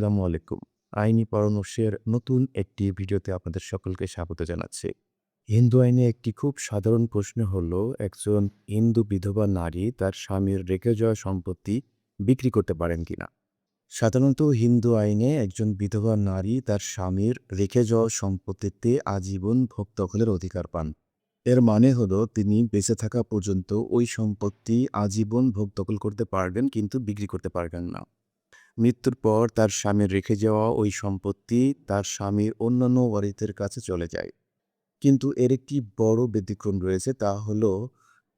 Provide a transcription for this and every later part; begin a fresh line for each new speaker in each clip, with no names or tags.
আসসালামু আলাইকুম। আইনি পরামর্শের নতুন একটি ভিডিওতে আপনাদের সকলকে স্বাগত জানাচ্ছি। হিন্দু আইনে একটি খুব সাধারণ প্রশ্ন হলো, একজন হিন্দু বিধবা নারী তার স্বামীর রেখে যাওয়া সম্পত্তি বিক্রি করতে পারেন কিনা? সাধারণত হিন্দু আইনে একজন বিধবা নারী তার স্বামীর রেখে যাওয়া সম্পত্তিতে আজীবন ভোগ দখলের অধিকার পান। এর মানে হলো তিনি বেঁচে থাকা পর্যন্ত ওই সম্পত্তি আজীবন ভোগ দখল করতে পারবেন, কিন্তু বিক্রি করতে পারবেন না। মৃত্যুর পর তার স্বামীর রেখে যাওয়া ওই সম্পত্তি তার স্বামীর অন্যান্য ওয়ারিসদের কাছে চলে যায়। কিন্তু এর একটি বড় ব্যতিক্রম রয়েছে, তা হলো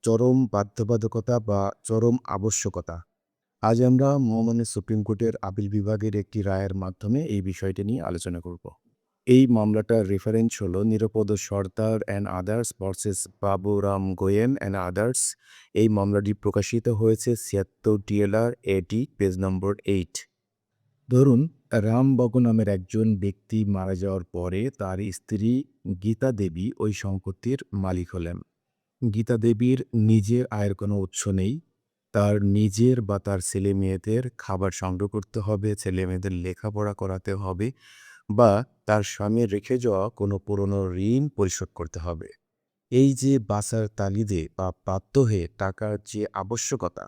চরম বাধ্যবাধকতা বা চরম আবশ্যকতা। আজ আমরা মহামান্য সুপ্রিম কোর্টের আপিল বিভাগের একটি রায়ের মাধ্যমে এই বিষয়টি নিয়ে আলোচনা করব। এই মামলাটার রেফারেন্স হলো Nirapad Sardar and others versus Baburam Goyen and others. এই মামলাটি প্রকাশিত হয়েছে ৭৬ টিএলআর এটি পেজ নম্বর 8। ধরুন, রামবাবু নামের একজন ব্যক্তি মারা যাওয়ার পরে তার স্ত্রী গীতা দেবী ওই সম্পত্তির মালিক হলেন। গীতা দেবীর নিজের আয়ের কোনো উৎস নেই। তার নিজের বা তার ছেলে মেয়েদের খাবার সংগ্রহ করতে হবে, ছেলে মেয়েদের লেখাপড়া করাতে হবে, বা তার স্বামীর রেখে যাওয়া কোনো পুরনো ঋণ পরিশোধ করতে হবে। এই যে বাঁচার তাগিদে বা বাধ্য হয়ে টাকার যে আবশ্যকতা,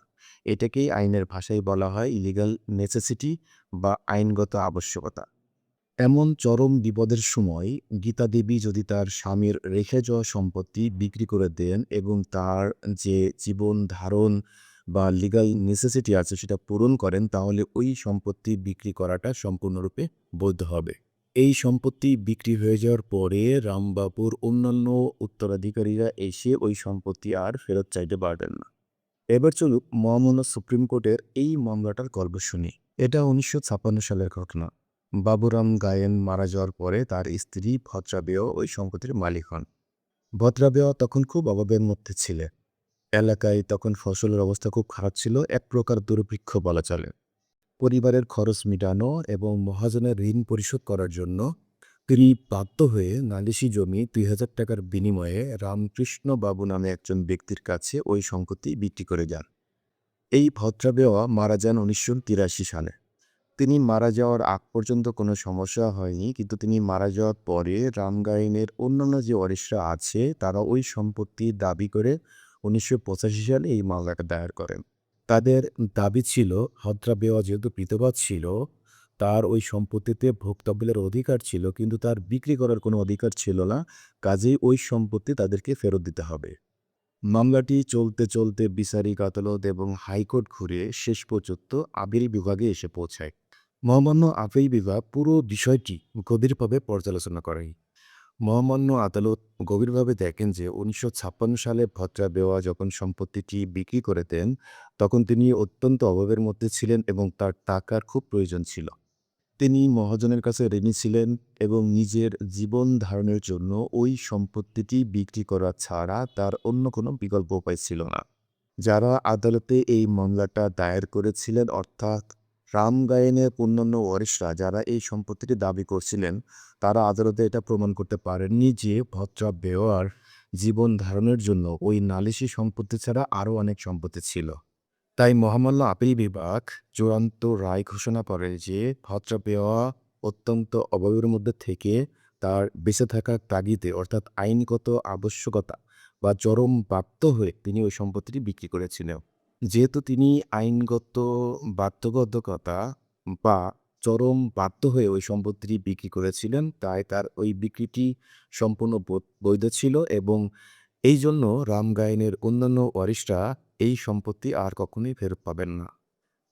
এটাকেই আইনের ভাষায় বলা হয় ইলিগাল নেসেসিটি বা আইনগত আবশ্যকতা। এমন চরম বিপদের সময় গীতা দেবী যদি তার স্বামীর রেখে যাওয়া সম্পত্তি বিক্রি করে দেন এবং তার যে জীবন ধারণ বা লিগাল নেসেসিটি আছে সেটা পূরণ করেন, তাহলে ওই সম্পত্তি বিক্রি করাটা সম্পূর্ণরূপে বৈধ হবে। এই সম্পত্তি বিক্রি হয়ে যাওয়ার পরে রামবাবুর অন্যান্য উত্তরাধিকারীরা এসে ওই সম্পত্তি আর ফেরত চাইতে পারবেন না। এবার চলুক মহামান্য সুপ্রিম কোর্টের এই মামলাটার গল্প শুনি। এটা ১৯৫৬ সালের ঘটনা। বাবুরাম গায়েন মারা যাওয়ার পরে তার স্ত্রী ভদ্রাবেয় ওই সম্পত্তির মালিক হন। ভদ্রাবেয় তখন খুব অভাবের মধ্যে ছিলেন। এলাকায় তখন ফসলের অবস্থা খুব খারাপ ছিল, এক প্রকার দুর্ভিক্ষ বলা চলে। পরিবারের খরচ মিটানো এবং মহাজনের ঋণ পরিশোধ করার জন্য তিনি বাধ্য হয়ে নালিশি জমি ২,০০০ টাকার বিনিময়ে রামকৃষ্ণ বাবু নামে একজন ব্যক্তির কাছে ওই সম্পত্তি বিক্রি করে যান। এই ভদ্রাবেওয়া মারা যান ১৯৮৩ সালে। তিনি মারা যাওয়ার আগ পর্যন্ত কোনো সমস্যা হয়নি, কিন্তু তিনি মারা যাওয়ার পরে রামগাইনের অন্যান্য যে ওয়ারিশরা আছে তারা ওই সম্পত্তি দাবি করে ১৯৮৫ সালে এই মামলাটা দায়ের করেন। তাদের দাবি ছিল, ভদ্রাবেওয়া যেহেতু বিধবা ছিল, তার ওই সম্পত্তিতে ভোক্তব্যের অধিকার ছিল, কিন্তু তার বিক্রি করার কোনো অধিকার ছিল না। কাজেই ওই সম্পত্তি তাদেরকে ফেরত দিতে হবে। মামলাটি চলতে চলতে বিচারিক আদালত এবং হাইকোর্ট ঘুরে শেষ পর্যন্ত আপিল বিভাগে এসে পৌঁছায়। মহামান্য আপিল বিভাগ পুরো বিষয়টি গভীরভাবে পর্যালোচনা করেন। মহামান্য আদালত গভীরভাবে দেখেন যে ১৯৫৬ সালে ভদ্রাবেওয়া যখন সম্পত্তিটি বিক্রি করে দেন, তখন তিনি অত্যন্ত অভাবের মধ্যে ছিলেন এবং তার টাকার খুব প্রয়োজন ছিল। তিনি মহাজনের কাছে ঋণী ছিলেন এবং নিজের জীবন ধারণের জন্য ওই সম্পত্তিটি বিক্রি করা ছাড়া তার অন্য কোনো বিকল্প উপায় ছিল না। যারা আদালতে এই মামলাটা দায়ের করেছিলেন, অর্থাৎ রাম গায়েনের অন্যান্য ওয়ারিশরা যারা এই সম্পত্তিটি দাবি করছিলেন, তারা আদালতে এটা প্রমাণ করতে পারেননি যে ভদ্রা বেওয়ার জীবন ধারণের জন্য ওই নালিশি সম্পত্তি ছাড়া আরও অনেক সম্পত্তি ছিল। তাই মহামান্য আপিল বিভাগ চূড়ান্ত রায় ঘোষণা করে যে ভদ্রা বেওয়া অত্যন্ত অভাবের মধ্যে থেকে তার বেঁচে থাকার তাগিদে, অর্থাৎ আইনগত আবশ্যকতা বা চরম বাধ্য হয়ে তিনি ওই সম্পত্তিটি বিক্রি করেছিলেন। যেহেতু তিনি আইনগত বাধ্যবাধকতা বা চরম বাধ্য হয়ে ওই সম্পত্তিটি বিক্রি করেছিলেন, তাই তার ওই বিক্রিটি সম্পূর্ণ বৈধ ছিল এবং এই জন্য রাম গায়েনের অন্যান্য ওয়ারিশরা এই সম্পত্তি আর কখনোই ফেরত পাবেন না।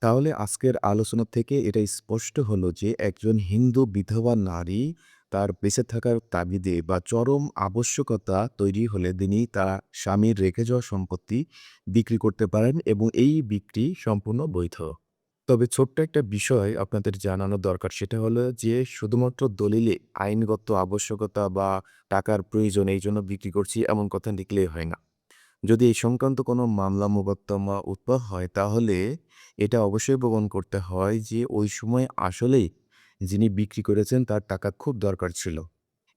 তাহলে আজকের আলোচনা থেকে এটা স্পষ্ট হলো যে একজন হিন্দু বিধবা নারী তার বেঁচে থাকার তাগিদে বা চরম আবশ্যকতা তৈরি হলে তিনি তার স্বামীর রেখে যাওয়া সম্পত্তি বিক্রি করতে পারেন এবং এই বিক্রি সম্পূর্ণ বৈধ। তবে ছোট্ট একটা বিষয় আপনাদের জানানো দরকার, সেটা হলো যে শুধুমাত্র দলিলে আইনগত আবশ্যকতা বা টাকার প্রয়োজন এই জন্য বিক্রি করছি এমন কথা লিখলেই হয় না। যদি এই সংক্রান্ত কোনো মামলা মোকদ্দমা উদ্ভব হয়, তাহলে এটা অবশ্যই প্রমাণ করতে হয় যে ওই সময় আসলেই যিনি বিক্রি করেছেন তার টাকা খুব দরকার ছিল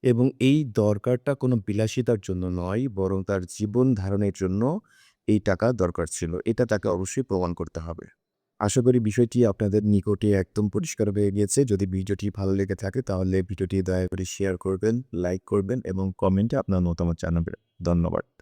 এবং এই দরকারটা কোনো বিলাসিতার জন্য নয়, বরং তার জীবন ধারণের জন্য এই টাকা দরকার ছিল। এটা তাকে অবশ্যই প্রমাণ করতে হবে। আশা করি বিষয়টি আপনাদের নিকটে একদম পরিষ্কার হয়ে গিয়েছে। যদি ভিডিওটি ভালো লেগে থাকে তাহলে ভিডিওটি দয়া করে শেয়ার করবেন, লাইক করবেন এবং কমেন্টে আপনার মতামত জানাবেন। ধন্যবাদ।